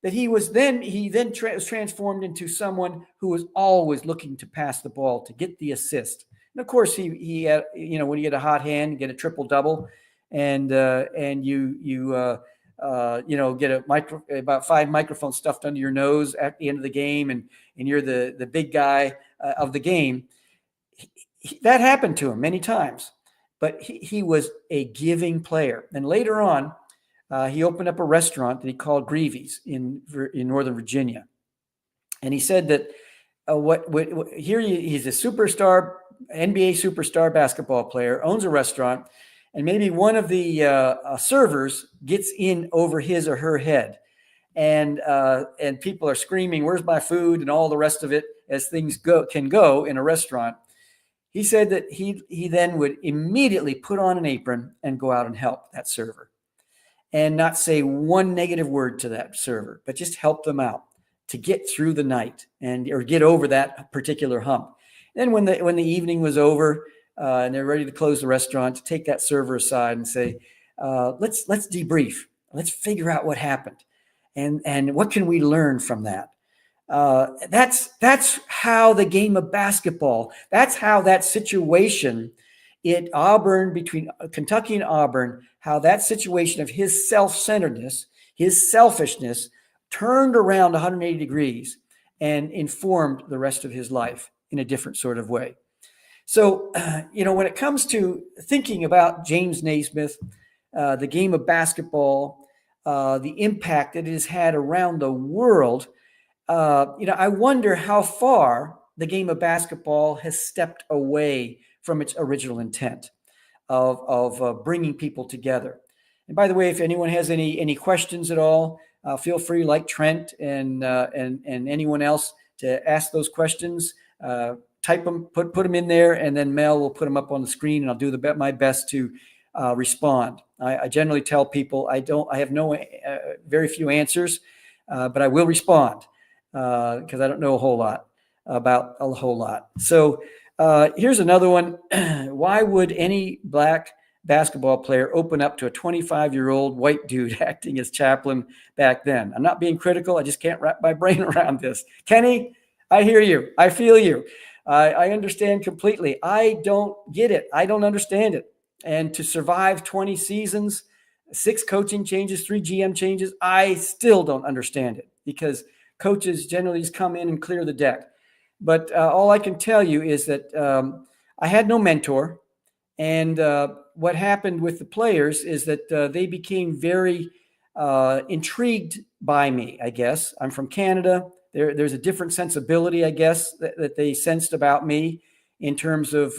That he was transformed into someone who was always looking to pass the ball, to get the assist. And of course, he had, when you get a hot hand, you get a triple double, and you get about 5 microphones stuffed under your nose at the end of the game, and you're the big guy of the game. That happened to him many times, but he was a giving player. And later on, he opened up a restaurant that he called Greavy's in Northern Virginia. And he said that he's a superstar, NBA superstar basketball player, owns a restaurant, and maybe one of the servers gets in over his or her head. And people are screaming, "Where's my food?" and all the rest of it, as things can go in a restaurant. He said that he then would immediately put on an apron and go out and help that server, and not say one negative word to that server, but just help them out to get through the night or get over that particular hump. Then when the evening was over and they're ready to close the restaurant, to take that server aside and say, let's debrief. Let's figure out what happened and what can we learn from that. That's how the game of basketball, that's how that situation at Auburn, between Kentucky and Auburn, how that situation of his self-centeredness, his selfishness turned around 180 degrees and informed the rest of his life in a different sort of way. So, when it comes to thinking about James Naismith, the game of basketball, the impact that it has had around the world, I wonder how far the game of basketball has stepped away from its original intent of bringing people together. And by the way, if anyone has any questions at all, feel free, like Trent and anyone else, to ask those questions. Type them, put them in there, and then Mel will put them up on the screen, and I'll do my best to respond. I generally tell people I have very few answers, but I will respond because I don't know about a whole lot. So here's another one. Why would any black basketball player open up to a 25-year-old white dude acting as chaplain back then? I'm not being critical. I just can't wrap my brain around this. Kenny, I hear you. I feel you. I understand completely. I don't get it. I don't understand it. And to survive 20 seasons, 6 coaching changes, 3 GM changes, I still don't understand it, because coaches generally just come in and clear the deck. But all I can tell you is that I had no mentor, And what happened with the players is that they became very intrigued by me, I guess. I'm from Canada. There's a different sensibility, I guess, that they sensed about me in terms of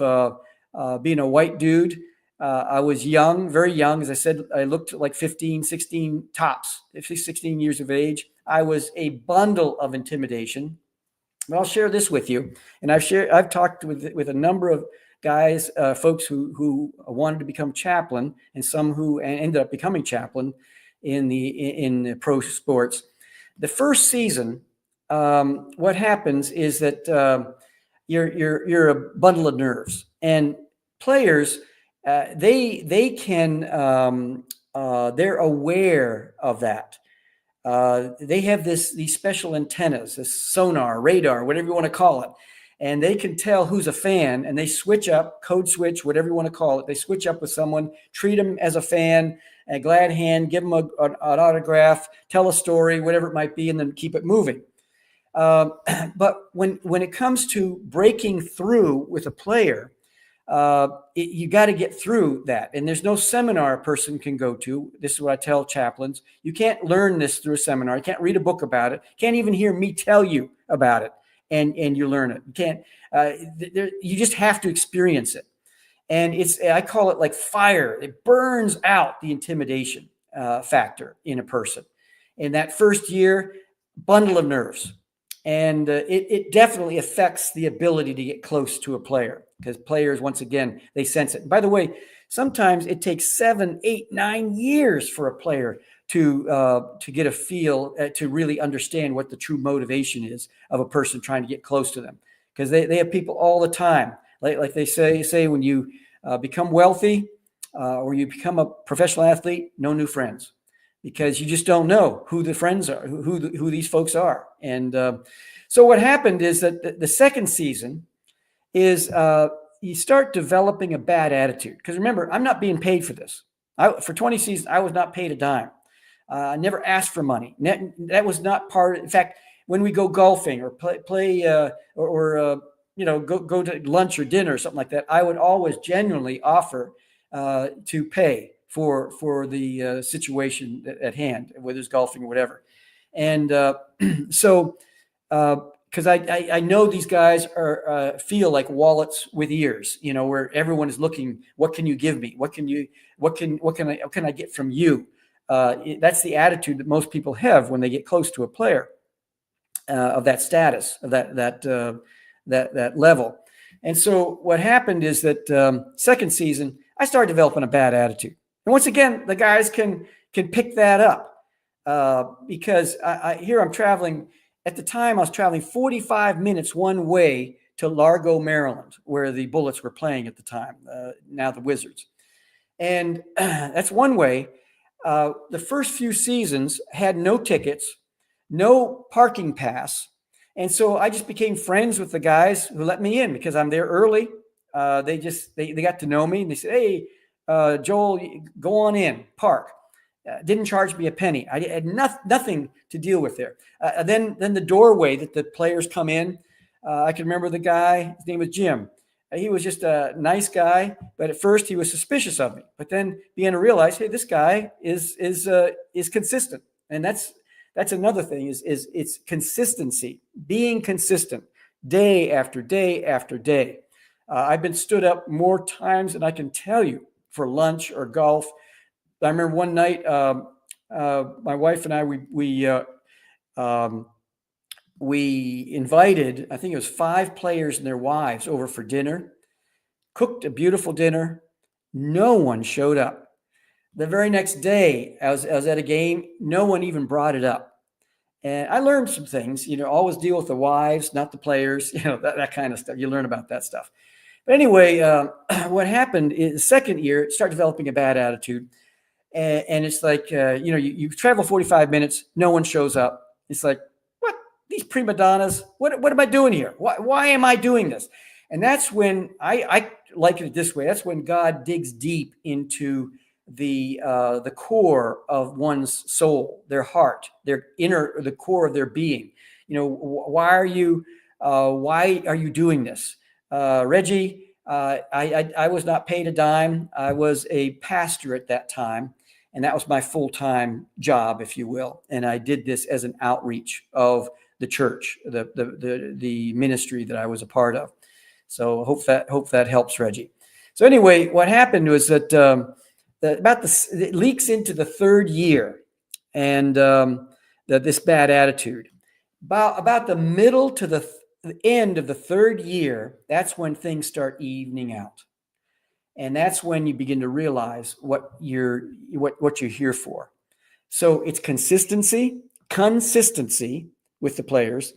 being a white dude. I was young, very young. As I said, I looked like 15, 16 tops, 16 years of age. I was a bundle of intimidation. But I'll share this with you. And I've talked with a number of guys, folks who wanted to become chaplain, and some who ended up becoming chaplain in pro sports. The first season, what happens is that you're a bundle of nerves, and players they can they're aware of that. They have these special antennas, this sonar, radar, whatever you want to call it. And they can tell who's a fan, and they switch up, code switch, whatever you want to call it. They switch up with someone, treat them as a fan, a glad hand, give them an autograph, tell a story, whatever it might be, and then keep it moving. But when it comes to breaking through with a player, you got to get through that. And there's no seminar a person can go to. This is what I tell chaplains. You can't learn this through a seminar. You can't read a book about it. You can't even hear me tell you about it. And you learn it. You can't. You just have to experience it. And I call it like fire. It burns out the intimidation factor in a person. In that first year, bundle of nerves. And it definitely affects the ability to get close to a player, because players, once again, they sense it. And by the way, sometimes it takes 7, 8, 9 years for a player to get a feel, to really understand what the true motivation is of a person trying to get close to them. Because they have people all the time, like they say when you become wealthy or you become a professional athlete, no new friends, because you just don't know who the friends are, who these folks are. And so what happened is that the second season is you start developing a bad attitude. Because remember, I'm not being paid for this. For 20 seasons, I was not paid a dime. I never asked for money. That was not part of, in fact, when we go golfing or play go to lunch or dinner or something like that, I would always genuinely offer to pay for the situation at hand, whether it's golfing or whatever. And so because I know these guys feel like wallets with ears, where everyone is looking, what can you give me? What can I get from you? That's the attitude that most people have when they get close to a player of that status, of that level. And so what happened is that second season, I started developing a bad attitude. And once again, the guys can pick that up because here I'm traveling. At the time, I was traveling 45 minutes one way to Largo, Maryland, where the Bullets were playing at the time, now the Wizards. And that's one way. The first few seasons had no tickets, no parking pass. And so I just became friends with the guys who let me in because I'm there early. They got to know me, and they said, "Hey, Joel, go on in, park." Didn't charge me a penny. I had nothing to deal with there. Then the doorway that the players come in, I can remember the guy. His name was Jim. He was just a nice guy, but at first he was suspicious of me. But then began to realize, hey, this guy is consistent, and that's another thing is it's consistency, being consistent day after day after day. I've been stood up more times than I can tell you for lunch or golf. I remember one night, my wife and I, we invited, I think it was 5 players and their wives over for dinner, cooked a beautiful dinner. No one showed up. The very next day, I was at a game. No one even brought it up. And I learned some things, always deal with the wives, not the players, that kind of stuff. You learn about that stuff. But anyway, what happened is the second year, start developing a bad attitude. And it's like, you travel 45 minutes, no one shows up. It's like, what? These prima donnas, what am I doing here? Why am I doing this? And that's when I like it this way. That's when God digs deep into the core of one's soul, their heart, their inner, the core of their being. Why are you doing this? Reggie, I was not paid a dime. I was a pastor at that time, and that was my full-time job, if you will. And I did this as an outreach of the church, the ministry that I was a part of. So hope that helps, Reggie. So anyway, what happened was that it leaks into the third year, and this bad attitude. About the middle to the end of the third year, that's when things start evening out. And that's when you begin to realize what you're here for. So it's consistency with the players.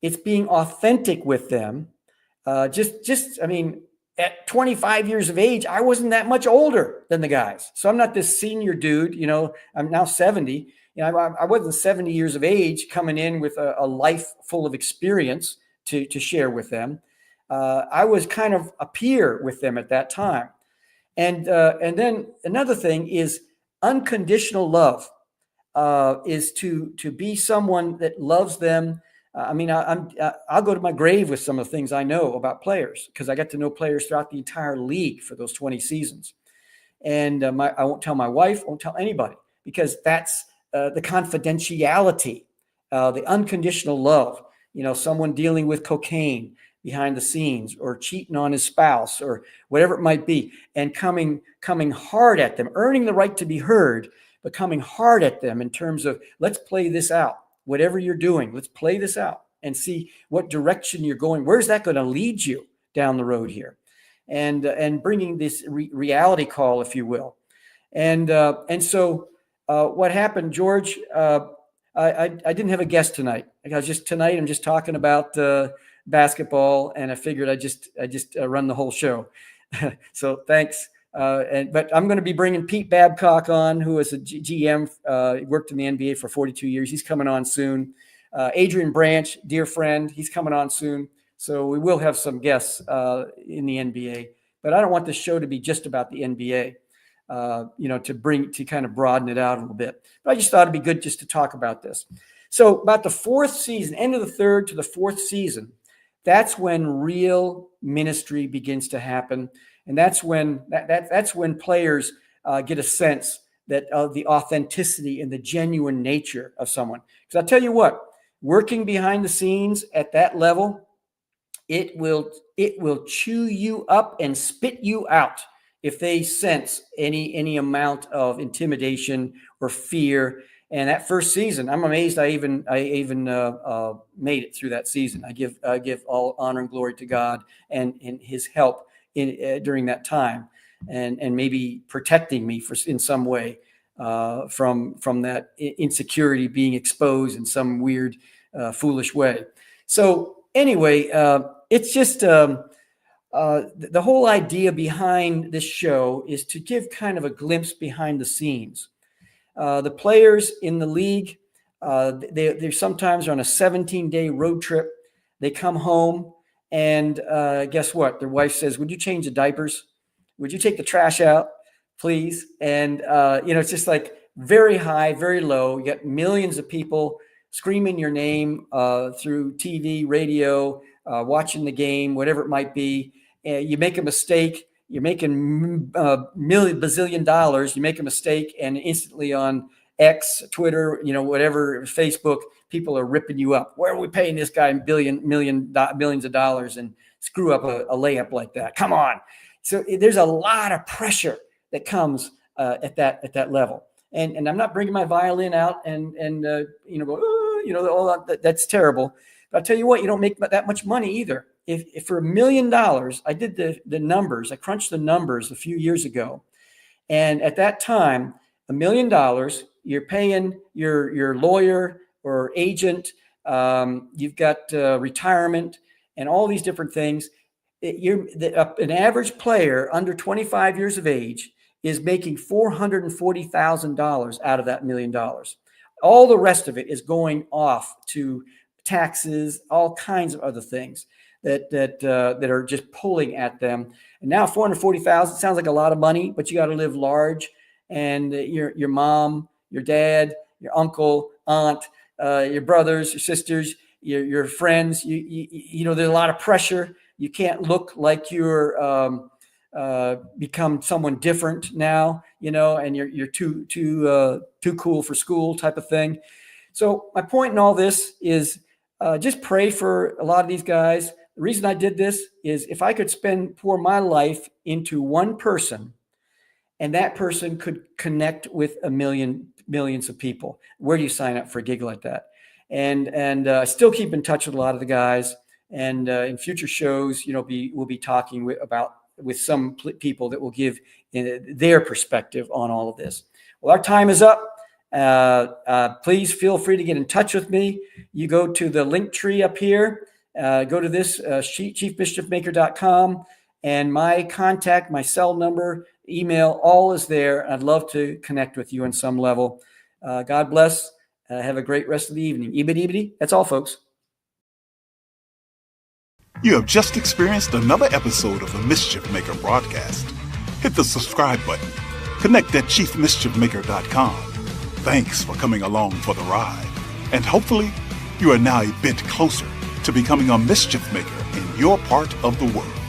It's being authentic with them. I mean, at 25 years of age, I wasn't that much older than the guys. So I'm not this senior dude, I'm now 70. I wasn't 70 years of age coming in with a life full of experience to share with them. I was kind of a peer with them at that time. And then another thing is unconditional love, is to be someone that loves them. I'll go to my grave with some of the things I know about players, because I got to know players throughout the entire league for those 20 seasons. And I won't tell my wife, won't tell anybody, because that's the confidentiality, the unconditional love. Someone dealing with cocaine behind the scenes, or cheating on his spouse, or whatever it might be, and coming hard at them, earning the right to be heard, but coming hard at them in terms of, let's play this out. Whatever you're doing, let's play this out and see what direction you're going. Where's that going to lead you down the road here? And bringing this reality call, if you will. And so what happened, George? I didn't have a guest tonight. I'm just talking about basketball, and I figured I just run the whole show. So thanks. But I'm going to be bringing Pete Babcock on, who is a GM, worked in the NBA for 42 years. He's coming on soon. Adrian Branch, dear friend, he's coming on soon. So we will have some guests in the NBA. But I don't want this show to be just about the NBA, to kind of broaden it out a little bit. But I just thought it'd be good just to talk about this. So about the fourth season, end of the third to the fourth season, that's when real ministry begins to happen. And that's when players get a sense that of the authenticity and the genuine nature of someone. Because I'll tell you what, working behind the scenes at that level, it will chew you up and spit you out if they sense any amount of intimidation or fear. And that first season, I'm amazed I even made it through that season. I give all honor and glory to God and His help during that time, and maybe protecting me in some way from that insecurity being exposed in some weird, foolish way. So anyway, it's just the whole idea behind this show is to give kind of a glimpse behind the scenes. The players in the league, they're sometimes on a 17-day road trip. They come home, and guess what? Their wife says, "Would you change the diapers? Would you take the trash out, please?" And it's just like very high, very low. You got millions of people screaming your name through TV, radio, watching the game, whatever it might be. You make a mistake. You're making bazillion dollars. You make a mistake, and instantly on X, Twitter, whatever, Facebook, people are ripping you up. Where are we paying this guy millions of dollars and screw up a layup like that? Come on. So there's a lot of pressure that comes at that level. And I'm not bringing my violin out and go, all that's terrible. But I'll tell you what, you don't make that much money either. If for $1 million, I did the numbers, I crunched the numbers a few years ago. And at that time, $1 million, you're paying your lawyer or agent, you've got retirement and all these different things. An average player under 25 years of age is making $440,000 out of that $1 million. All the rest of it is going off to taxes, all kinds of other things that are just pulling at them. And now $440,000 sounds like a lot of money, but you got to live large. And your mom, your dad, your uncle, aunt, your brothers, your sisters, your friends, there's a lot of pressure. You can't look like you're become someone different now, and you're too cool for school type of thing. So my point in all this is just pray for a lot of these guys. The reason I did this is if I could pour my life into one person, and that person could connect with millions of people. Where do you sign up for a gig like that? And I still keep in touch with a lot of the guys. And in future shows, we'll be talking with some people that will give their perspective on all of this. Well, our time is up. Please feel free to get in touch with me. You go to the link tree up here. Go to this chiefmischiefmaker.com, and my contact, my cell number, email, all is there. I'd love to connect with you on some level. God bless. Have a great rest of the evening. Ebity. That's all, folks. You have just experienced another episode of the Mischief Maker broadcast. Hit the subscribe button. Connect at chiefmischiefmaker.com. Thanks for coming along for the ride. And hopefully, you are now a bit closer to becoming a mischief maker in your part of the world.